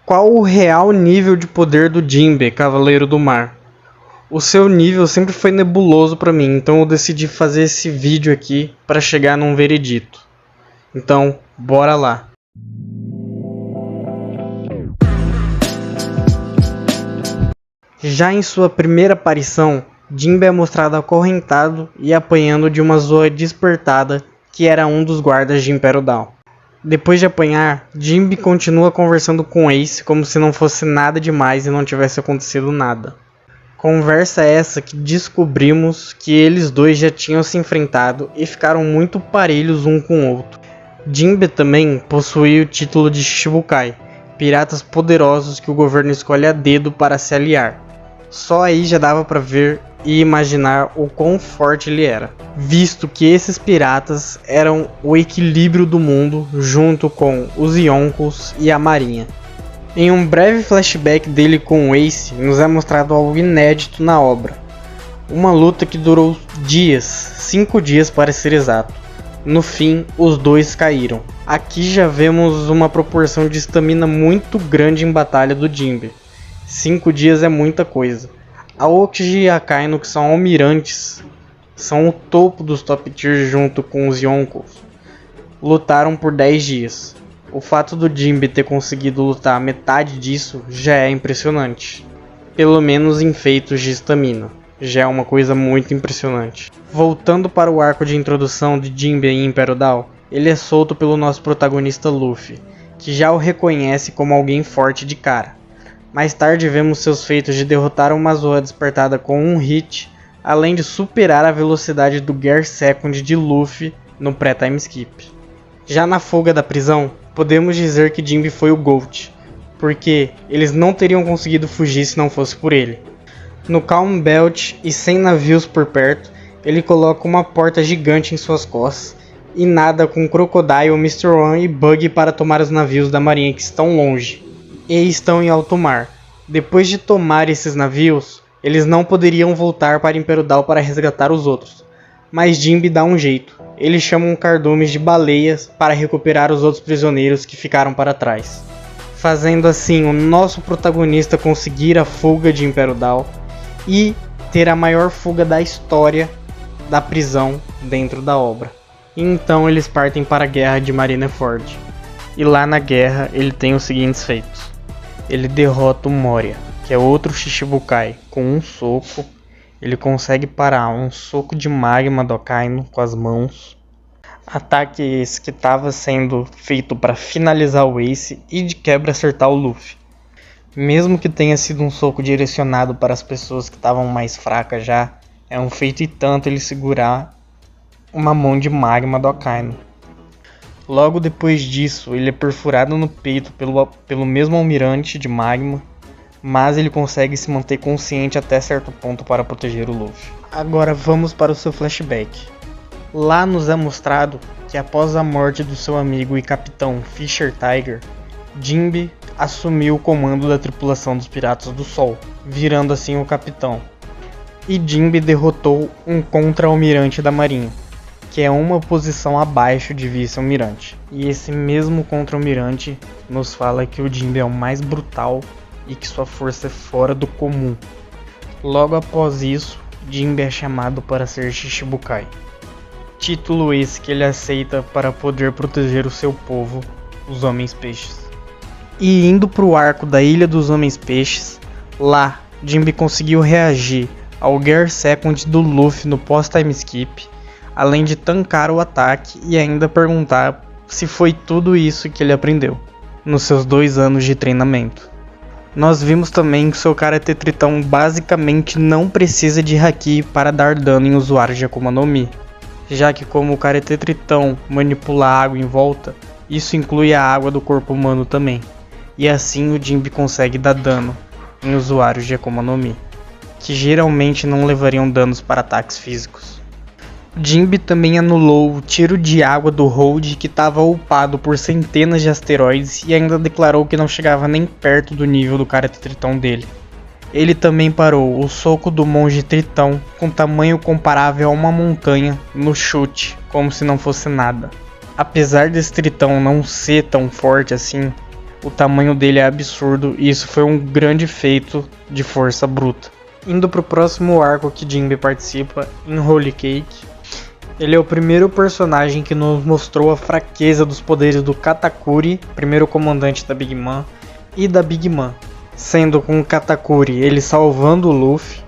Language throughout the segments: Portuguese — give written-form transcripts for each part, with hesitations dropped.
Qual o real nível de poder do Jinbe, Cavaleiro do Mar? O seu nível sempre foi nebuloso para mim, então eu decidi fazer esse vídeo aqui para chegar num veredito. Então, bora lá! Já em sua primeira aparição, Jinbe é mostrado acorrentado e apanhando de uma Zoa despertada que era um dos guardas de Império Down. Depois de apanhar, Jinbe continua conversando com Ace como se não fosse nada demais e não tivesse acontecido nada. Conversa essa que descobrimos que eles dois já tinham se enfrentado e ficaram muito parelhos um com o outro. Jinbe também possuía o título de Shichibukai, piratas poderosos que o governo escolhe a dedo para se aliar. Só aí já dava para ver e imaginar o quão forte ele era, visto que esses piratas eram o equilíbrio do mundo junto com os Yonkous e a marinha. Em um breve flashback dele com o Ace, nos é mostrado algo inédito na obra. Uma luta que durou dias, 5 dias para ser exato. No fim, os dois caíram. Aqui já vemos uma proporção de estamina muito grande em batalha do Jinbe. 5 dias é muita coisa. Aokiji e Akainu, que são almirantes, são o topo dos top tier junto com os Yonkous, lutaram por 10 dias. O fato do Jinbe ter conseguido lutar metade disso já é impressionante. Pelo menos em feitos de estamina, já é uma coisa muito impressionante. Voltando para o arco de introdução de Jinbe em Império Down, ele é solto pelo nosso protagonista Luffy, que já o reconhece como alguém forte de cara. Mais tarde vemos seus feitos de derrotar uma Zoa despertada com um hit, além de superar a velocidade do Gear Second de Luffy no pré-time skip. Já na fuga da prisão, podemos dizer que Jinbe foi o GOAT, porque eles não teriam conseguido fugir se não fosse por ele. No Calm Belt e sem navios por perto, ele coloca uma porta gigante em suas costas e nada com Crocodile, Mr. One e Bug para tomar os navios da marinha que estão longe e estão em alto mar. Depois de tomar esses navios, eles não poderiam voltar para Império Down para resgatar os outros. Mas Jinbe dá um jeito. Ele chama um cardume de baleias para recuperar os outros prisioneiros que ficaram para trás. Fazendo assim o nosso protagonista conseguir a fuga de Império Down e ter a maior fuga da história da prisão dentro da obra. E então eles partem para a guerra de Marineford. E lá na guerra ele tem os seguintes feitos. Ele derrota o Moria, que é outro Shichibukai, com um soco. Ele consegue parar um soco de magma do Akainu com as mãos. Ataque esse que estava sendo feito para finalizar o Ace e de quebra acertar o Luffy. Mesmo que tenha sido um soco direcionado para as pessoas que estavam mais fracas já, é um feito e tanto ele segurar uma mão de magma do Akainu. Logo depois disso, ele é perfurado no peito pelo mesmo almirante de magma, mas ele consegue se manter consciente até certo ponto para proteger o Luffy. Agora vamos para o seu flashback. Lá nos é mostrado que após a morte do seu amigo e capitão Fisher Tiger, Jinbe assumiu o comando da tripulação dos Piratas do Sol, virando assim o capitão. E Jinbe derrotou um contra-almirante da marinha, que é uma posição abaixo de vice-almirante. E esse mesmo contra-almirante nos fala que o Jinbe é o mais brutal e que sua força é fora do comum. Logo após isso, Jinbe é chamado para ser Shichibukai. Título esse que ele aceita para poder proteger o seu povo, os Homens-Peixes. E indo para o arco da Ilha dos Homens-Peixes, lá Jinbe conseguiu reagir ao Gear Second do Luffy no pós-time skip, além de tancar o ataque e ainda perguntar se foi tudo isso que ele aprendeu nos seus 2 anos de treinamento. Nós vimos também que seu Karate Tritão basicamente não precisa de Haki para dar dano em usuários de Akuma no Mi, já que como o Karate Tritão manipula a água em volta, isso inclui a água do corpo humano também, e assim o Jinbe consegue dar dano em usuários de Akuma no Mi, que geralmente não levariam danos para ataques físicos. Jinbe também anulou o tiro de água do Hold, que estava upado por centenas de asteroides, e ainda declarou que não chegava nem perto do nível do Karate Tritão dele. Ele também parou o soco do Monge Tritão com tamanho comparável a uma montanha no chute, como se não fosse nada. Apesar desse Tritão não ser tão forte assim, O tamanho dele é absurdo e isso foi um grande feito de força bruta. Indo pro próximo arco que Jinbe participa, em Holy Cake, ele é o primeiro personagem que nos mostrou a fraqueza dos poderes do Katakuri, primeiro comandante da Big Mom, e da Big Mom. Sendo com o Katakuri ele salvando o Luffy,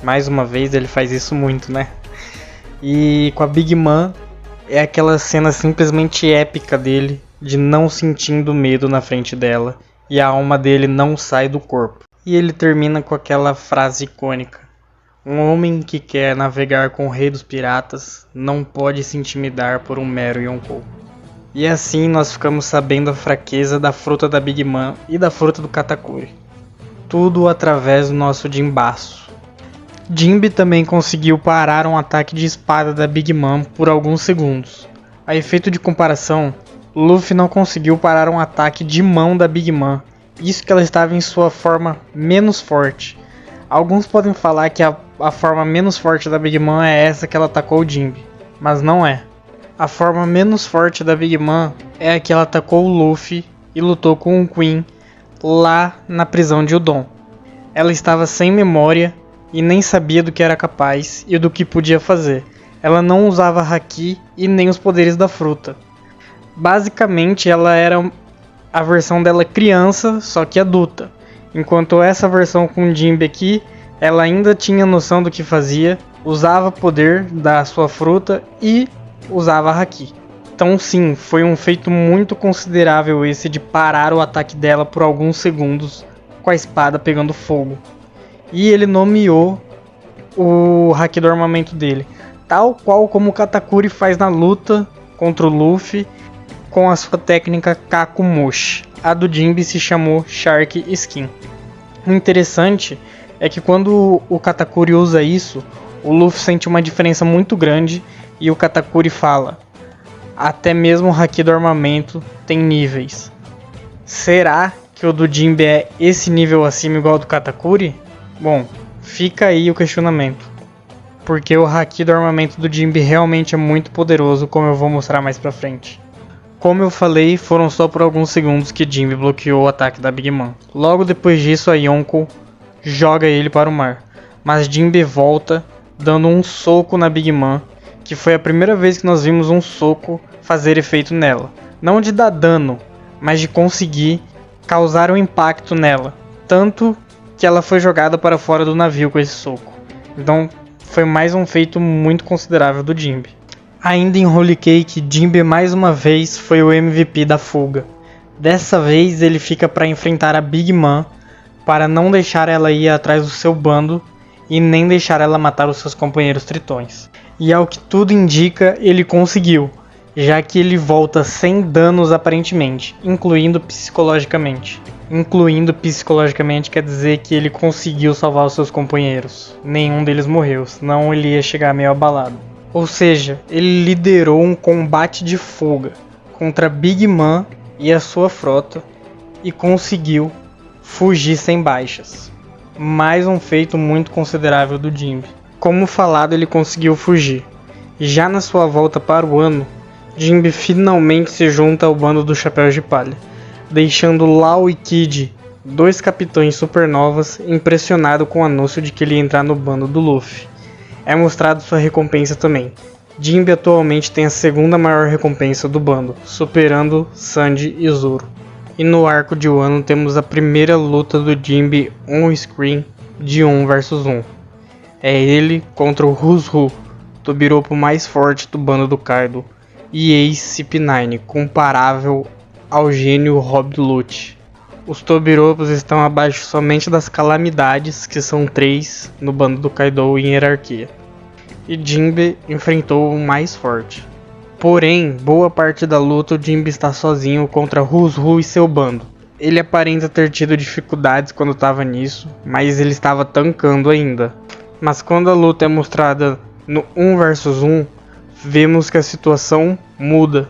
mais uma vez ele faz isso muito, né? E com a Big Mom é aquela cena simplesmente épica dele, de não sentindo medo na frente dela, e a alma dele não sai do corpo. E ele termina com aquela frase icônica: um homem que quer navegar com o rei dos piratas não pode se intimidar por um mero Yonkou. E assim nós ficamos sabendo a fraqueza da fruta da Big Mom e da fruta do Katakuri. Tudo através do nosso Jinbaço. Jinbe também conseguiu parar um ataque de espada da Big Mom por alguns segundos. A efeito de comparação, Luffy não conseguiu parar um ataque de mão da Big Mom, isso que ela estava em sua forma menos forte. Alguns podem falar que a forma menos forte da Big Mom é essa que ela atacou o Jinbe, mas não é. A forma menos forte da Big Mom é a que ela atacou o Luffy e lutou com o Queen lá na prisão de Udon. Ela estava sem memória e nem sabia do que era capaz e do que podia fazer. Ela não usava Haki e nem os poderes da fruta. Basicamente ela era a versão dela criança, só que adulta. Enquanto essa versão com Jinbe aqui, ela ainda tinha noção do que fazia, usava poder da sua fruta e usava Haki. Então sim, foi um feito muito considerável esse de parar o ataque dela por alguns segundos com a espada pegando fogo. E ele nomeou o Haki do armamento dele, tal qual como o Katakuri faz na luta contra o Luffy com a sua técnica Kakumoshi. A do Jinbe se chamou Shark Skin. O interessante é que quando o Katakuri usa isso, o Luffy sente uma diferença muito grande e o Katakuri fala: até mesmo o Haki do armamento tem níveis. Será que o do Jinbe é esse nível acima igual ao do Katakuri? Bom, fica aí o questionamento. Porque o Haki do armamento do Jinbe realmente é muito poderoso, como eu vou mostrar mais pra frente. Como eu falei, foram só por alguns segundos que Jinbe bloqueou o ataque da Big Mom. Logo depois disso, a Yonkou joga ele para o mar. Mas Jinbe volta, dando um soco na Big Mom, que foi a primeira vez que nós vimos um soco fazer efeito nela. Não de dar dano, mas de conseguir causar um impacto nela. Tanto que ela foi jogada para fora do navio com esse soco. Então foi mais um feito muito considerável do Jinbe. Ainda em Holy Cake, Jinbe mais uma vez foi o MVP da fuga. Dessa vez ele fica para enfrentar a Big Mom, para não deixar ela ir atrás do seu bando e nem deixar ela matar os seus companheiros tritões. E ao que tudo indica, ele conseguiu, já que ele volta sem danos aparentemente, incluindo psicologicamente. Incluindo psicologicamente quer dizer que ele conseguiu salvar os seus companheiros. Nenhum deles morreu, senão ele ia chegar meio abalado. Ou seja, ele liderou um combate de fuga contra Big Mom e a sua frota e conseguiu fugir sem baixas. Mais um feito muito considerável do Jinbe. Como falado, ele conseguiu fugir. Já na sua volta para o ano, Jinbe finalmente se junta ao bando do Chapéu de Palha, deixando Law e Kid, dois capitães supernovas, impressionados com o anúncio de que ele ia entrar no bando do Luffy. É mostrado sua recompensa também. Jinbe atualmente tem a segunda maior recompensa do bando, superando Sanji e Zoro. E no arco de Wano temos a primeira luta do Jinbe on-screen de 1 vs 1. É ele contra o Who's Who, Tobiropo mais forte do bando do Kaido, e Ace CP9, comparável ao gênio Rob Lute. Os Tobiropos estão abaixo somente das Calamidades, que são 3 no bando do Kaido em hierarquia. E Jinbe enfrentou o mais forte. Porém, boa parte da luta o Jinbe está sozinho contra Who's Who e seu bando. Ele aparenta ter tido dificuldades quando estava nisso, mas ele estava tancando ainda. Mas quando a luta é mostrada no 1 vs 1, vemos que a situação muda.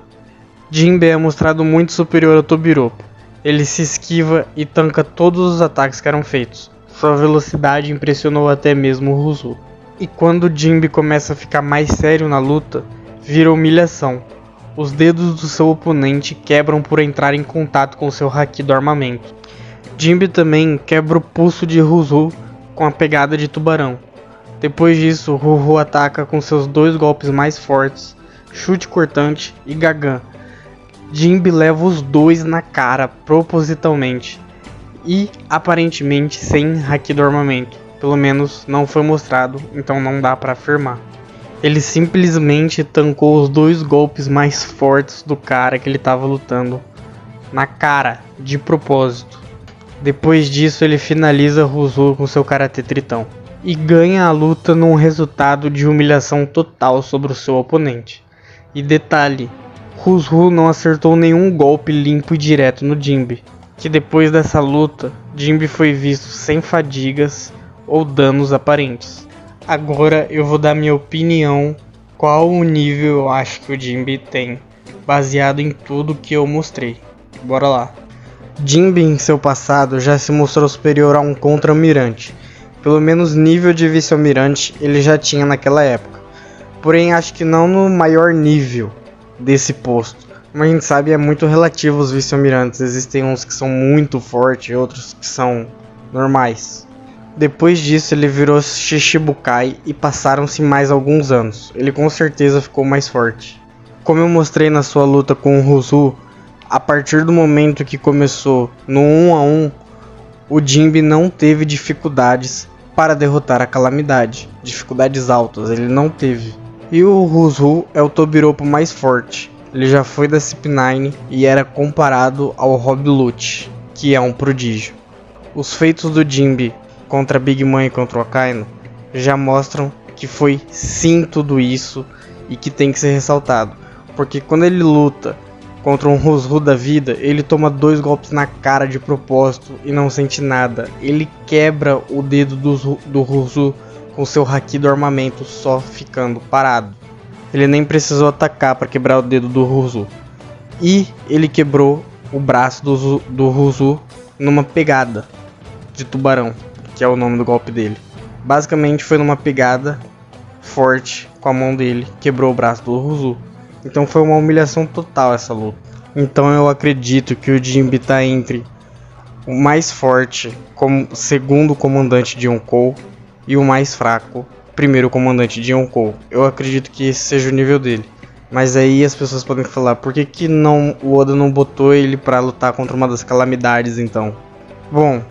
Jinbe é mostrado muito superior ao Tobiropo. Ele se esquiva e tanca todos os ataques que eram feitos. Sua velocidade impressionou até mesmo o Who's Who. E quando Jinbe começa a ficar mais sério na luta, vira humilhação. Os dedos do seu oponente quebram por entrar em contato com seu haki do armamento. Jinbe também quebra o pulso de Ruzu com a pegada de tubarão. Depois disso, Ruhu ataca com seus 2 golpes mais fortes, chute cortante e Gagan. Jinbe leva os 2 na cara propositalmente e aparentemente sem haki do armamento. Pelo menos não foi mostrado, então não dá pra afirmar. Ele simplesmente tancou os 2 golpes mais fortes do cara que ele estava lutando na cara, de propósito. Depois disso ele finaliza Ruzu com seu Karate Tritão e ganha a luta num resultado de humilhação total sobre o seu oponente. E detalhe, Ruzu não acertou nenhum golpe limpo e direto no Jinbe, que depois dessa luta, Jinbe foi visto sem fadigas ou danos aparentes. Agora eu vou dar minha opinião, qual o nível eu acho que o Jinbe tem, baseado em tudo que eu mostrei. Bora lá. Jinbe em seu passado já se mostrou superior a um contra-almirante. Pelo menos nível de vice-almirante ele já tinha naquela época. Porém acho que não no maior nível desse posto. Como a gente sabe, é muito relativo os vice-almirantes. Existem uns que são muito fortes e outros que são normais. Depois disso ele virou Shichibukai e passaram-se mais alguns anos. Ele com certeza ficou mais forte. Como eu mostrei na sua luta com o Ruzu, a partir do momento que começou no 1 a 1, o Jinbe não teve dificuldades para derrotar a Calamidade. Dificuldades altas, ele não teve. E o Ruzu é o Tobiropo mais forte. Ele já foi da CP9 e era comparado ao Rob Lute, que é um prodígio. Os feitos do Jinbe contra a Big Mom e contra o Akainu já mostram que foi sim tudo isso e que tem que ser ressaltado. Porque quando ele luta contra um Ruzu da vida, ele toma 2 golpes na cara de propósito e não sente nada. Ele quebra o dedo do Ruzu com seu haki do armamento só ficando parado. Ele nem precisou atacar para quebrar o dedo do Ruzu. E ele quebrou o braço do Ruzu numa pegada de tubarão, que é o nome do golpe dele. Basicamente foi numa pegada forte com a mão dele, quebrou o braço do Ruzu. Então foi uma humilhação total essa luta. Então eu acredito que o Jinbe está entre o mais forte como segundo comandante de Yonkou e o mais fraco primeiro comandante de Yonkou. Eu acredito que esse seja o nível dele. Mas aí as pessoas podem falar, por que não, o Oda não botou ele para lutar contra uma das calamidades então? Bom,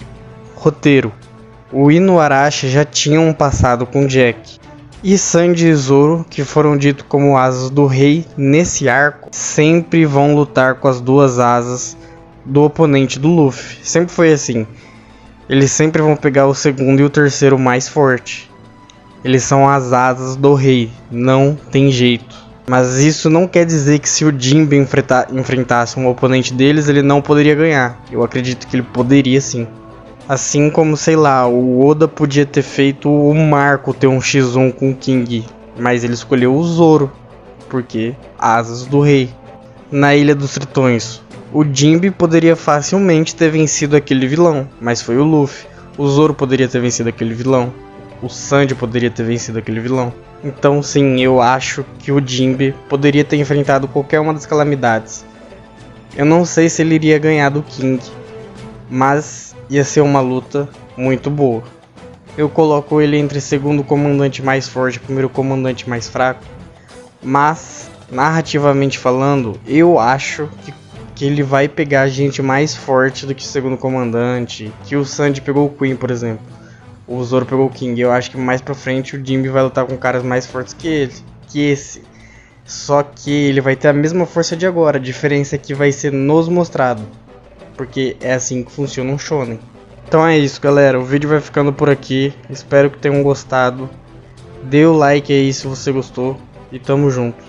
roteiro. O Inuarashi já tinha um passado com Jack. E Sanji e Zoro, que foram ditos como asas do rei nesse arco, sempre vão lutar com as 2 asas do oponente do Luffy. Sempre foi assim. Eles sempre vão pegar o segundo e o terceiro mais forte. Eles são as asas do rei, não tem jeito. Mas isso não quer dizer que se o Jinbe enfrentasse um oponente deles, ele não poderia ganhar. Eu acredito que ele poderia sim. Assim como, sei lá, o Oda podia ter feito o Marco ter um X1 com o King, mas ele escolheu o Zoro, porque asas do rei. Na Ilha dos Tritões, o Jinbe poderia facilmente ter vencido aquele vilão, mas foi o Luffy. O Zoro poderia ter vencido aquele vilão, o Sanji poderia ter vencido aquele vilão. Então sim, eu acho que o Jinbe poderia ter enfrentado qualquer uma das calamidades. Eu não sei se ele iria ganhar do King, mas ia ser uma luta muito boa. Eu coloco ele entre segundo comandante mais forte e primeiro comandante mais fraco. Mas, narrativamente falando, eu acho que ele vai pegar gente mais forte do que o segundo comandante. Que o Sanji pegou o Queen, por exemplo. O Zoro pegou o King. Eu acho que mais pra frente o Jinbe vai lutar com caras mais fortes que esse. Só que ele vai ter a mesma força de agora. A diferença é que vai ser nos mostrado. Porque é assim que funciona um shonen. Então é isso, galera, o vídeo vai ficando por aqui, espero que tenham gostado. Dê o like aí se você gostou e tamo junto.